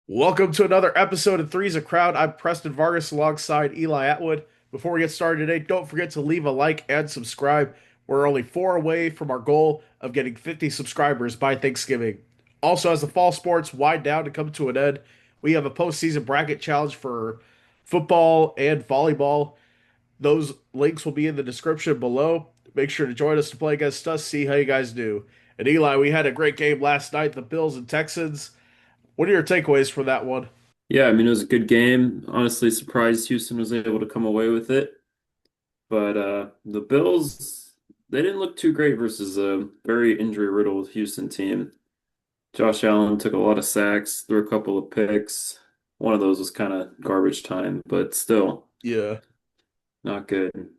Welcome to another episode of Three's a Crowd. I'm Preston Vargas alongside Eli Atwood. Before we get started today, don't forget to leave a like and subscribe. We're only four away from our goal of getting 50 subscribers by Thanksgiving. Also, as the fall sports wind down to come to an end, we have a postseason bracket challenge for football and volleyball. Those links will be in the description below. Make sure to join us to play against us, see how you guys do. And Eli, we had a great game last night, the Bills and Texans. What are your takeaways from that one? Yeah, I mean, it was a good game. Honestly, surprised Houston was able to come away with it. But the Bills, they didn't look too great versus a very injury-riddled Houston team. Josh Allen took a lot of sacks, threw a couple of picks. One of those was kind of garbage time, but still Yeah. not good.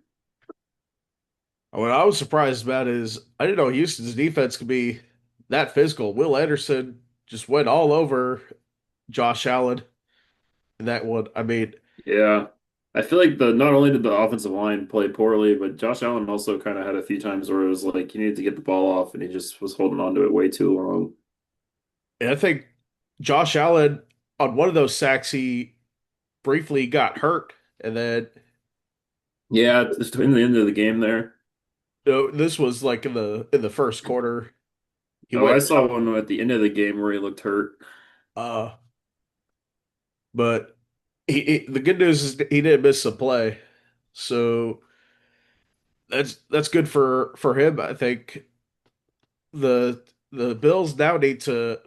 What I was surprised about is I didn't know Houston's defense could be that physical. Will Anderson just went all over Josh Allen in that one. I mean, Yeah. I feel like the not only did the offensive line play poorly, but Josh Allen also kind of had a few times where it was like he needed to get the ball off and he just was holding on to it way too long. and I think Josh Allen on one of those sacks he briefly got hurt, and then Yeah, just in the end of the game there. this was like in the first quarter. He Oh, went I saw one at the end of the game where he looked hurt. uh but the good news is he didn't miss a play. So that's good for him. I think the the Bills now need to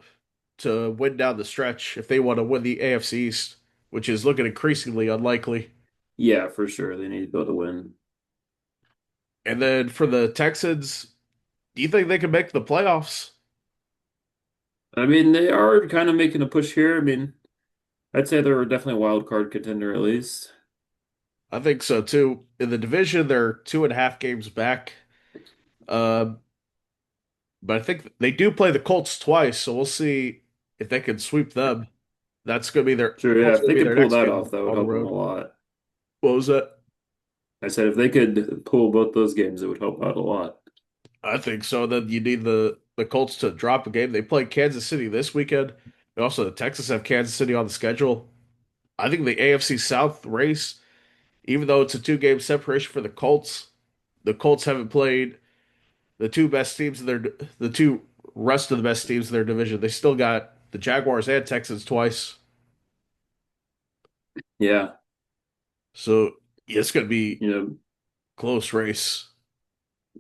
win down the stretch if they want to win the AFC East, which is looking increasingly unlikely. Yeah, for sure. They need to go to win. And then for the Texans, do you think they can make the playoffs? I mean, they are kind of making a push here. I mean, I'd say they're definitely a wild card contender at least. I think so too. In the division, they're 2.5 games back. Um, but I think they do play the Colts twice, so we'll see if they can sweep them. That's going to be their Sure, yeah, Colts if going to they be could their pull next that game off, that would on the help them a road. lot. What was that? I said if they could pull both those games, it would help out a lot. I think so. Then you need the Colts to drop a game. They play Kansas City this weekend. And also, the Texans have Kansas City on the schedule. I think the AFC South race, even though it's a two-game separation for the Colts haven't played the two best teams in the two rest of the best teams in their division. They still got the Jaguars and Texans twice. Yeah, So yeah, it's going to be you know, close race.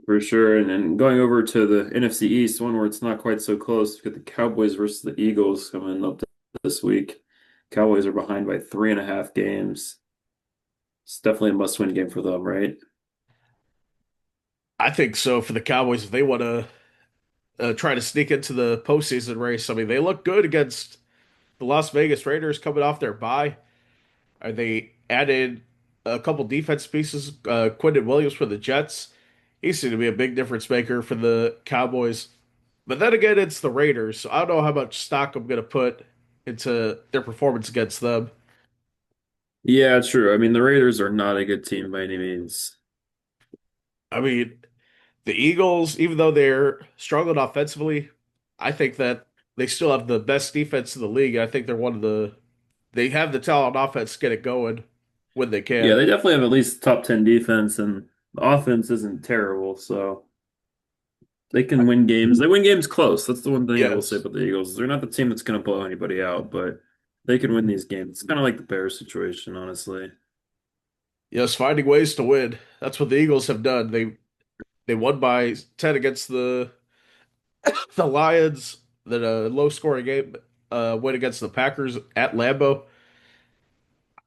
for sure. And then going over to the NFC East, one where it's not quite so close, you got the Cowboys versus the Eagles coming up this week. Cowboys are behind by 3.5 games. It's definitely a must-win game for them, right? I think so for the Cowboys if they want to try to sneak into the postseason race. I mean, they look good against the Las Vegas Raiders coming off their bye. They added a couple defense pieces. Quentin Williams for the Jets. He seemed to be a big difference maker for the Cowboys. But then again, it's the Raiders, so I don't know how much stock I'm going to put into their performance against them. Yeah, true. I mean, the Raiders are not a good team by any means. I mean, the Eagles, even though they're struggling offensively, I think that they still have the best defense in the league. I think they're one of they have the talent on offense to get it going when they Yeah, can. they definitely have at least top 10 defense, and the offense isn't terrible, so they can win games. They win games close. That's the one thing I will say Yes. about the Eagles. They're not the team that's going to blow anybody out, but they can win these games. It's kind of like the Bears situation, honestly. Yes, finding ways to win. That's what the Eagles have done. They won by 10 against the Lions, then a low scoring game win against the Packers at Lambeau.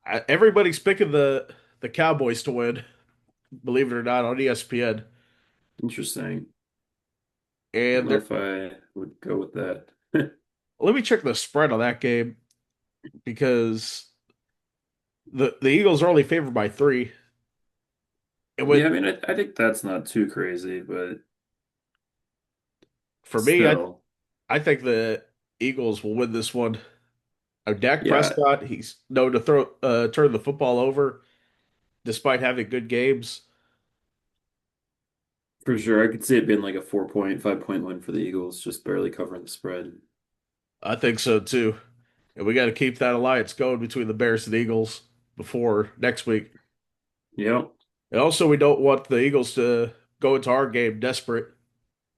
Everybody's picking the Cowboys to win, believe it or not, on ESPN. Interesting. I don't And know if I would go with that. let me check the spread on that game because the Eagles are only favored by 3. And Yeah, with I mean, I think that's not too crazy, but for me, still, I think the Eagles will win this one. Dak yeah, Prescott, he's known to turn the football over despite having good games. for sure. I could see it being like a 4 point, 5 point win for the Eagles, just barely covering the spread. I think so too. And we got to keep that alliance going between the Bears and Eagles before next week. Yep. And also, we don't want the Eagles to go into our game desperate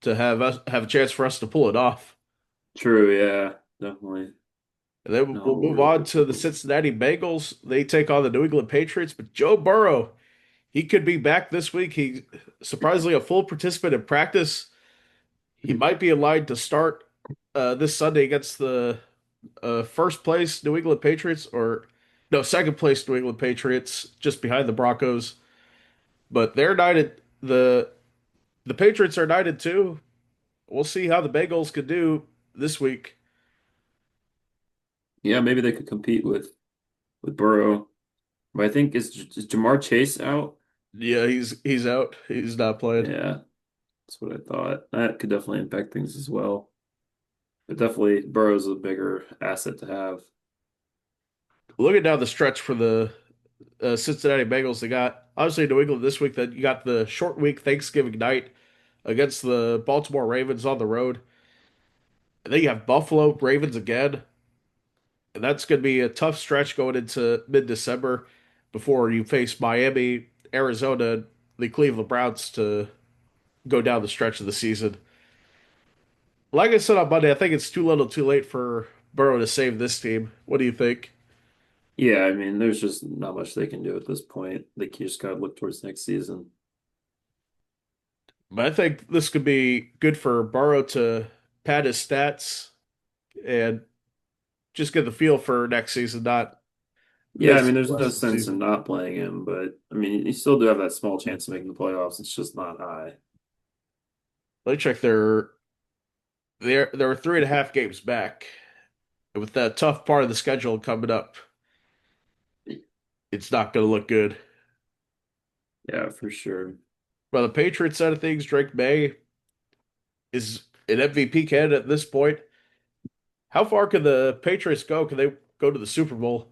to have a chance for us to pull it off. True. Yeah. Definitely And then not we'll what move we're on looking to the for. Cincinnati Bengals. They take on the New England Patriots, but Joe Burrow, he could be back this week. He surprisingly a full participant in practice. He might be aligned to start this Sunday against the first place New England Patriots, or no, second place New England Patriots, just behind the Broncos. But they're united. The Patriots are united too. We'll see how the Bengals could do this week. Yeah, maybe they could compete with Burrow. But I think is Jamar Chase out? Yeah, he's out. He's not playing. Yeah, that's what I thought. That could definitely impact things as well. But definitely Burrow's a bigger asset to have. Looking down the stretch for the Cincinnati Bengals, they got obviously New England this week. Then you got the short week Thanksgiving night against the Baltimore Ravens on the road. And then you have Buffalo Ravens again. And that's going to be a tough stretch going into mid-December before you face Miami, Arizona, the Cleveland Browns to go down the stretch of the season. Like I said on Monday, I think it's too little too late for Burrow to save this team. What do you think? Yeah, I mean, there's just not much they can do at this point. They just gotta look towards next season. But I think this could be good for Burrow to pad his stats and just get the feel for next season, not Yeah, I miss mean, the there's no rest of the sense in season. not playing him, but I mean, you still do have that small chance of making the playoffs. It's just not high. Let me check there were 3.5 games back. And with that tough part of the schedule coming up, it's not going to look good. Yeah, for sure. But the Patriots side of things, Drake May is an MVP candidate at this point. How far can the Patriots go? Can they go to the Super Bowl?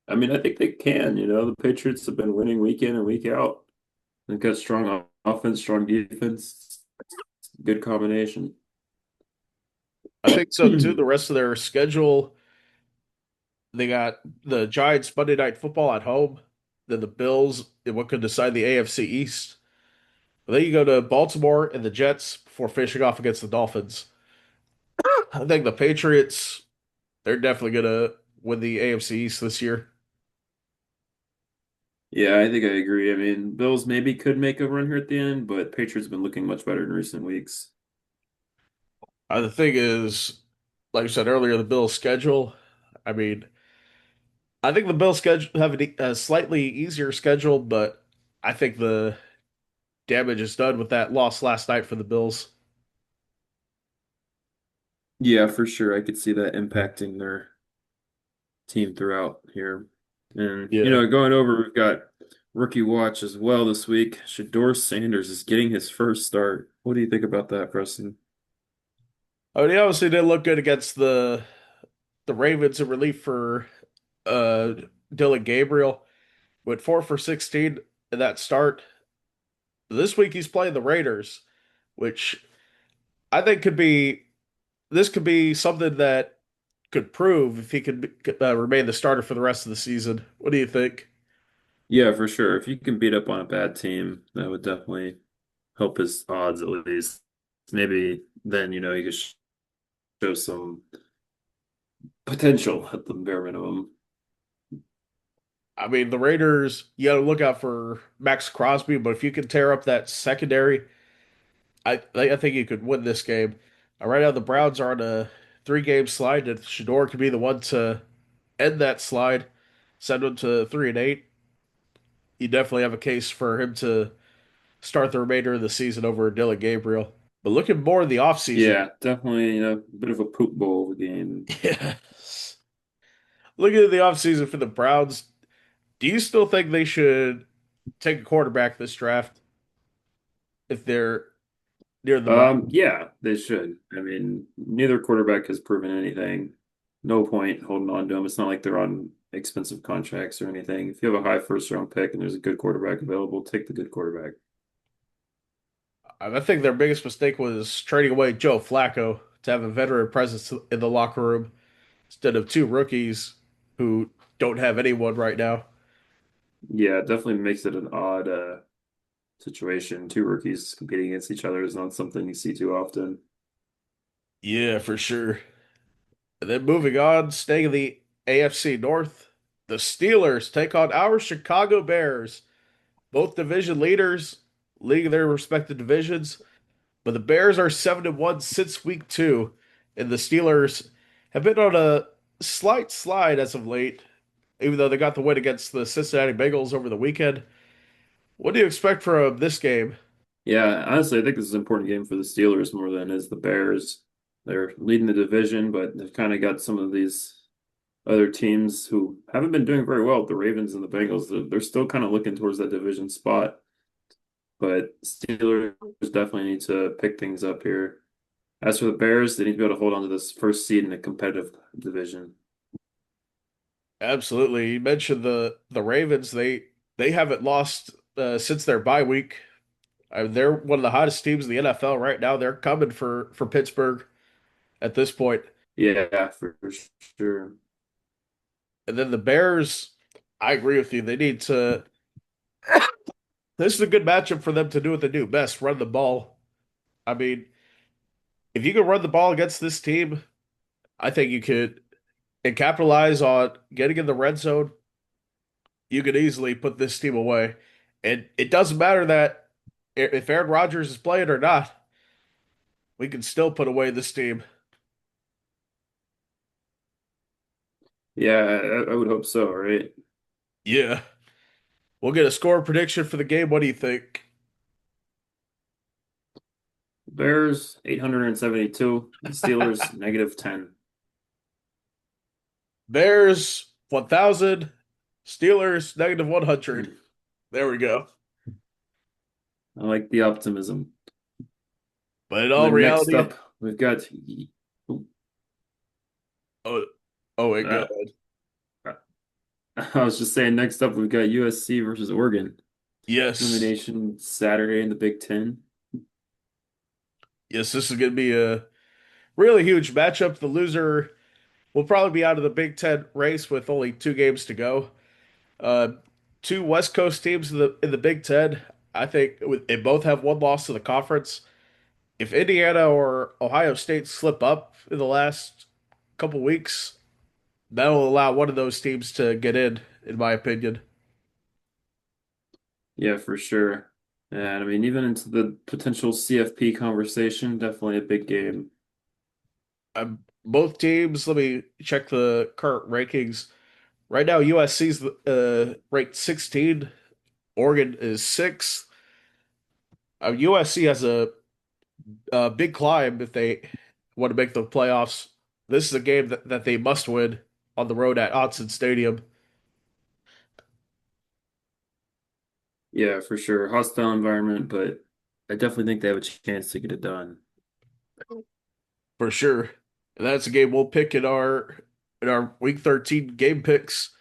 I mean, I think they can. The Patriots have been winning week in and week out. They've got strong offense, strong defense. Good combination. I think so too. The rest of their schedule, they got the Giants Monday Night Football at home, then the Bills in what could decide the AFC East. Then you go to Baltimore and the Jets before finishing off against the Dolphins. I think the Patriots, they're definitely gonna win the AFC East this year. Yeah, I think I agree. I mean, Bills maybe could make a run here at the end, but Patriots have been looking much better in recent weeks. The thing is, like I said earlier, the Bills' schedule. I mean, I think the Bills' schedule have a slightly easier schedule, but I think the damage is done with that loss last night for the Bills. Yeah, for sure. I could see that impacting their team throughout here. And, Yeah. going over, we've got rookie watch as well this week. Shador Sanders is getting his first start. What do you think about that, Preston? I mean, he obviously didn't look good against the Ravens in relief for uh Dylan Gabriel. Went 4 for 16 in that start. This week he's playing the Raiders, which I think could be something that could prove if he could remain the starter for the rest of the season. What do you think? Yeah, for sure. If you can beat up on a bad team, that would definitely help his odds at least. Maybe then, you could show some potential at the bare minimum. I mean, the Raiders, you got to look out for Max Crosby, but if you can tear up that secondary, I think you could win this game. Right now, the Browns are on a 3 game slide, and Shador could be the one to end that slide, send them to 3-8. You definitely have a case for him to start the remainder of the season over Dylan Gabriel. But looking more in the offseason, Yeah, definitely, a bit of a poop bowl of a game. yes. Looking at the offseason for the Browns, do you still think they should take a quarterback this draft if they're near the bottom? Yeah, they should. I mean, neither quarterback has proven anything. No point holding on to them. It's not like they're on expensive contracts or anything. If you have a high first round pick and there's a good quarterback available, take the good quarterback. I think their biggest mistake was trading away Joe Flacco to have a veteran presence in the locker room. instead of two rookies who don't have anyone right now. Yeah, it definitely makes it an odd situation. Two rookies competing against each other is not something you see too often. Yeah, for sure. And then moving on, staying in the AFC North, the Steelers take on our Chicago Bears, both division leaders, leading their respective divisions. But the Bears are 7-1 since week two, and the Steelers have been on a slight slide as of late, even though they got the win against the Cincinnati Bengals over the weekend. What do you expect from this game? Yeah, honestly, I think this is an important game for the Steelers more than it is the Bears. They're leading the division, but they've kind of got some of these other teams who haven't been doing very well. The Ravens and the Bengals, they're still kind of looking towards that division spot. But Steelers definitely need to pick things up here. As for the Bears, they need to be able to hold on to this first seed in a competitive division. Absolutely. You mentioned the Ravens. They haven't lost since their bye week. They're one of the hottest teams in the NFL right now. They're coming for Pittsburgh at this point. Yeah, for sure. And then the Bears, I agree with you. They need to. This is a good matchup for them to do what they do best, run the ball. I mean, if you can run the ball against this team, I think you could and capitalize on getting in the red zone. You could easily put this team away. And it doesn't matter that if Aaron Rodgers is playing or not, we can still put away this team. Yeah, I would hope so, right? Yeah. We'll get a score prediction for the game. What do you think? Bears 872, Steelers -10. Bears 1,000, Steelers -100. There we go. I like the optimism. But in And all then next reality, up, we've got oh, oh wait, go uh, ahead. I was just saying next up we've got USC versus Oregon. Yes. Elimination Saturday in the Big Ten. Yes, this is going to be a really huge matchup. The loser will probably be out of the Big Ten race with only two games to go. Uh, two West Coast teams in the Big Ten. I think they both have one loss to the conference. If Indiana or Ohio State slip up in the last couple weeks, that'll allow one of those teams to get in my opinion. Yeah, for sure. And I mean, even into the potential CFP conversation, definitely a big game. Both teams, let me check the current rankings. Right now, USC's ranked 16, Oregon is 6th. USC has a big climb if they want to make the playoffs. This is a game that they must win on the road at Autzen Stadium Yeah, for sure. Hostile environment, but I definitely think they have a chance to get it done. for sure. And that's a game we'll pick in our Week 13 game picks.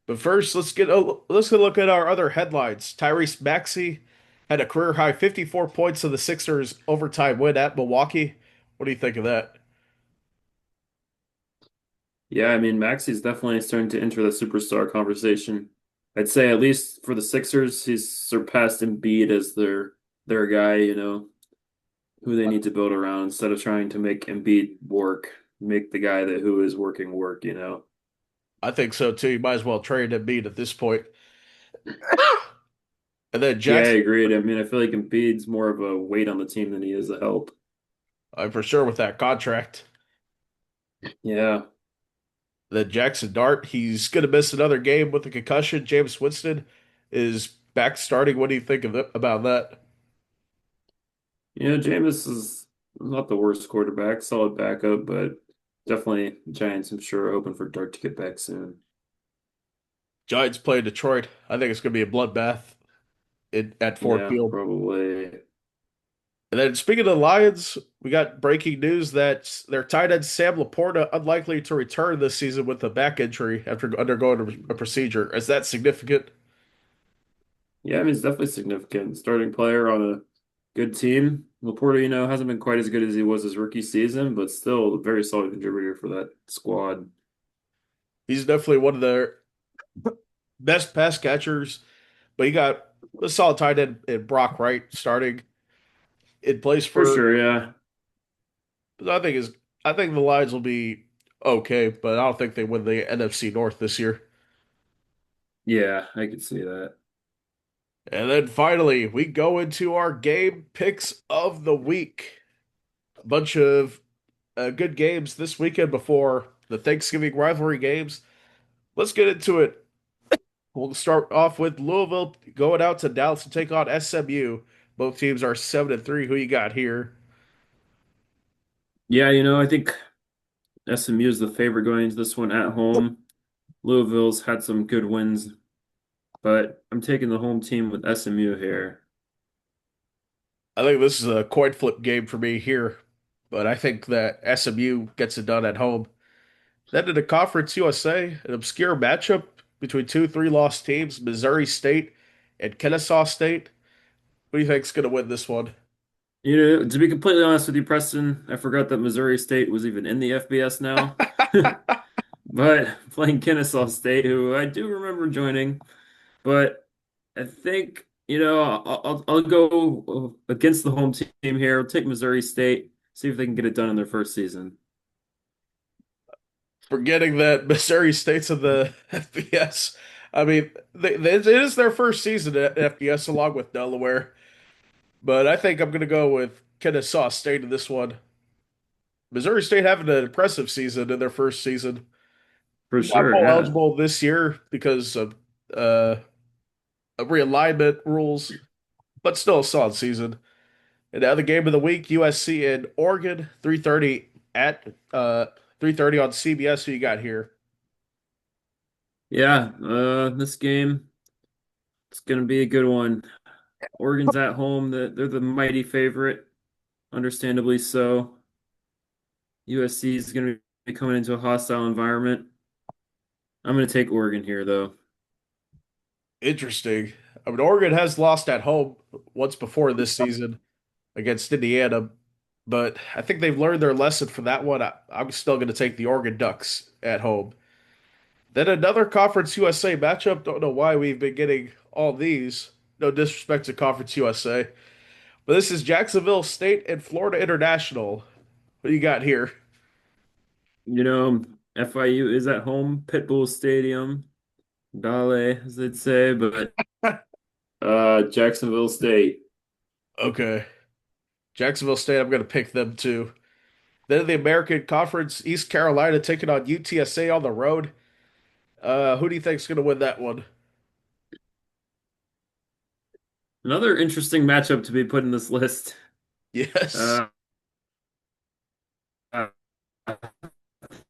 But first, let's get a look at our other headlines. Tyrese Maxey had a career high 54 points in the Sixers overtime win at Milwaukee. What do you think of that? Yeah, I mean, Maxi's definitely starting to enter the superstar conversation. I'd say at least for the Sixers, he's surpassed Embiid as their guy, who they need to build around instead of trying to make Embiid work, make the guy that who is working work. I think so too. You might as well trade Embiid at this point. And then Yeah, I Jackson, agreed. I mean, I feel like Embiid's more of a weight on the team than he is a help. I'm for sure with that contract. Yeah. Then Jackson Dart, he's going to miss another game with a concussion. James Winston is back starting. What do you think about that? Jameis is not the worst quarterback, solid backup, but definitely Giants, I'm sure, are hoping for Dart to get back soon. Giants play Detroit. I think it's going to be a bloodbath at Ford Yeah, Field. probably. And then speaking of the Lions, we got breaking news that their tight end Sam Laporta unlikely to return this season with a back injury after undergoing a procedure. Is that significant? Yeah, I mean, it's definitely significant. Starting player on a Good team. Laporta, hasn't been quite as good as he was his rookie season, but still a very solid contributor for that squad. He's definitely one of the best pass catchers, but he got a solid tight end in Brock Wright starting in place For for. sure, yeah. I think is I think the Lions will be okay, but I don't think they win the NFC North this year. Yeah, I could see that. And then finally, we go into our game picks of the week. A bunch of good games this weekend before the Thanksgiving rivalry games. Let's get into it. We'll start off with Louisville going out to Dallas to take on SMU. Both teams are 7-3. Who you got here? Yeah, I think SMU is the favorite going into this one at home. Louisville's had some good wins, but I'm taking the home team with SMU here. I think this is a coin flip game for me here, but I think that SMU gets it done at home. Then in the Conference USA, an obscure matchup between two three-loss teams, Missouri State and Kennesaw State. Who do you think's going to win this one? To be completely honest with you, Preston, I forgot that Missouri State was even in the FBS now. But playing Kennesaw State, who I do remember joining, but I think, I'll go against the home team here. I'll take Missouri State, see if they can get it done in their first season. Forgetting that Missouri State's in the FBS. I mean, it is their first season at FBS along with Delaware, but I think I'm going to go with Kennesaw State in this one. Missouri State having an impressive season in their first season. For Not sure, bowl yeah. eligible this year because uh, of realignment rules, but still a solid season. And now the game of the week, USC and Oregon, 3:30 at 3:30 on CBS. Who you got here? Yeah, this game, it's gonna be a good one. Oregon's at home. They're the mighty favorite, understandably so. USC is gonna be coming into a hostile environment. I'm gonna take Oregon here, though. Interesting. I mean, Oregon has lost at home once before this season against Indiana, but I think they've learned their lesson from that one. I'm still going to take the Oregon Ducks at home. Then another Conference USA matchup. Don't know why we've been getting all these. No disrespect to Conference USA, but this is Jacksonville State and Florida International. What do you got here? FIU is at home, Pitbull Stadium, Dale, as they'd say, but Jacksonville State. Okay, Jacksonville State. I'm going to pick them too. Then the American Conference, East Carolina taking on UTSA on the road. Who do you think's going to win that one? Another interesting matchup to be put in this list. Yes. Uh, I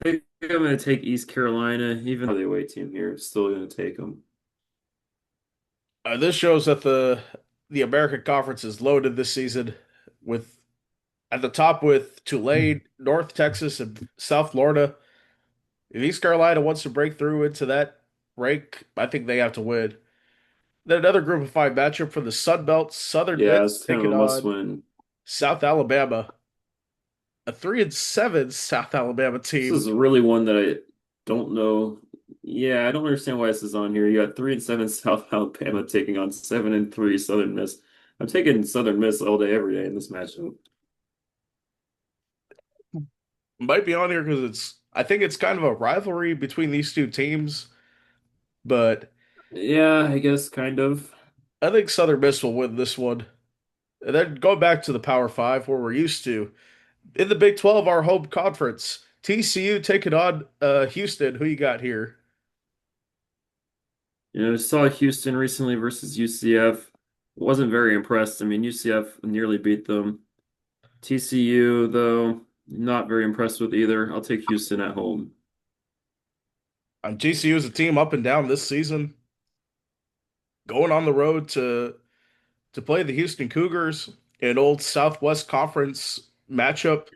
think I'm going to take East Carolina, even though the away team here. Still going to take them. This shows that the American Conference is loaded this season with at the top with Tulane, North Texas, and South Florida. If East Carolina wants to break through into that rank, I think they have to win. Then another group of five matchup for the Sun Belt, Southern Yeah, Miss it's kind of taking a must on win. South Alabama, a 3-7 South Alabama This team. is really one that I don't know. Yeah, I don't understand why this is on here. You got 3-7 South Alabama taking on 7-3 Southern Miss. I'm taking Southern Miss all day, every day in this matchup. Might be on here because I think it's kind of a rivalry between these two teams, but Yeah, I guess kind of. I think Southern Miss will win this one. And then go back to the Power Five where we're used to. In the Big 12, our home conference, TCU taking on Houston. Who you got here? I saw Houston recently versus UCF. Wasn't very impressed. I mean, UCF nearly beat them. TCU, though, not very impressed with either. I'll take Houston at home. TCU is a team up and down this season, going on the road to play the Houston Cougars, an old Southwest Conference matchup.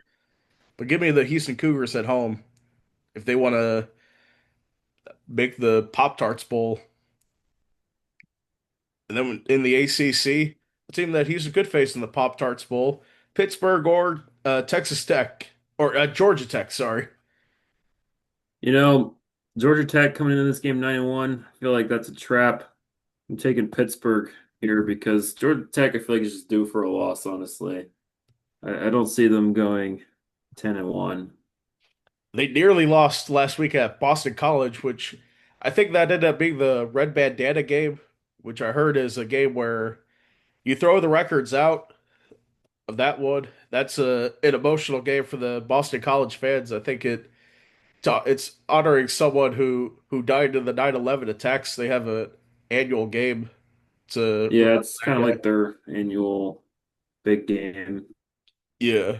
But give me the Houston Cougars at home if they want to make the Pop Tarts Bowl. And then in the ACC. a team that he's a good face in the Pop Tarts Bowl. Pittsburgh or Texas Tech or Georgia Tech, sorry. You know, Georgia Tech coming into this game 9-1. I feel like that's a trap. I'm taking Pittsburgh here because Georgia Tech, I feel like is just due for a loss, honestly. I don't see them going 10-1. They nearly lost last week at Boston College, which I think that ended up being the Red Bandana game, which I heard is a game where you throw the records out of that one. That's an emotional game for the Boston College fans. I think it's honoring someone who died in the 9/11 attacks. They have an annual game to Yeah, remember it's that kind of guy. like their annual big game. Yeah.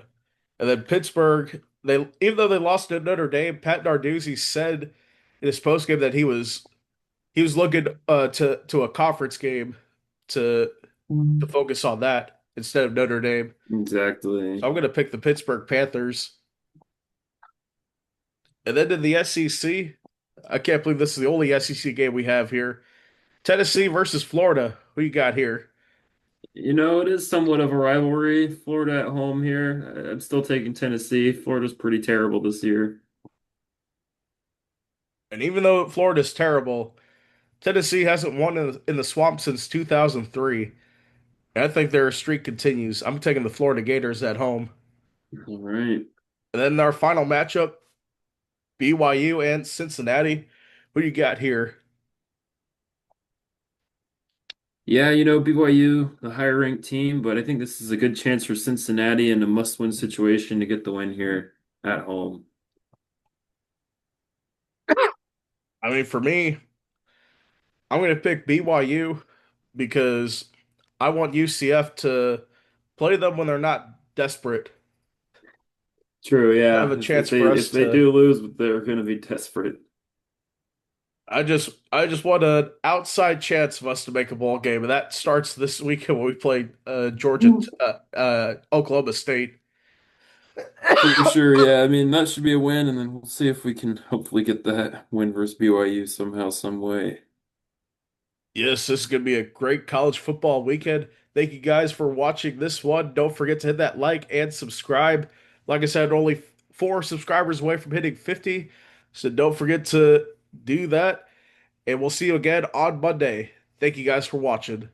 And then Pittsburgh, they even though they lost to Notre Dame, Pat Narduzzi said in his postgame that he was looking to a conference game to to focus on that instead of Notre Dame. So Exactly. I'm gonna pick the Pittsburgh Panthers. And then in the SEC, I can't believe this is the only SEC game we have here. Tennessee versus Florida. Who you got here? You know, it is somewhat of a rivalry. Florida at home here. I'm still taking Tennessee. Florida's pretty terrible this year. And even though Florida's terrible, Tennessee hasn't won in the swamp since 2003. And I think their streak continues. I'm taking the Florida Gators at home. All right. And then our final matchup, BYU and Cincinnati. Who you got here? Yeah, you know, BYU, the higher ranked team, but I think this is a good chance for Cincinnati in a must-win situation to get the win here at home. I mean, for me, I'm going to pick BYU because I want UCF to play them when they're not desperate. True, Have yeah. a If chance they for us if they to. do lose, they're going to be desperate. I just want an outside chance of us to make a bowl game, and that starts this weekend when we play Oklahoma State. For sure, yeah. I mean, that should be a win, and then we'll see if we can hopefully get that win versus BYU somehow, some way. Yes, this is going to be a great college football weekend. Thank you guys for watching this one. Don't forget to hit that like and subscribe. Like I said, only 4 subscribers away from hitting 50. So don't forget to do that. And we'll see you again on Monday. Thank you guys for watching.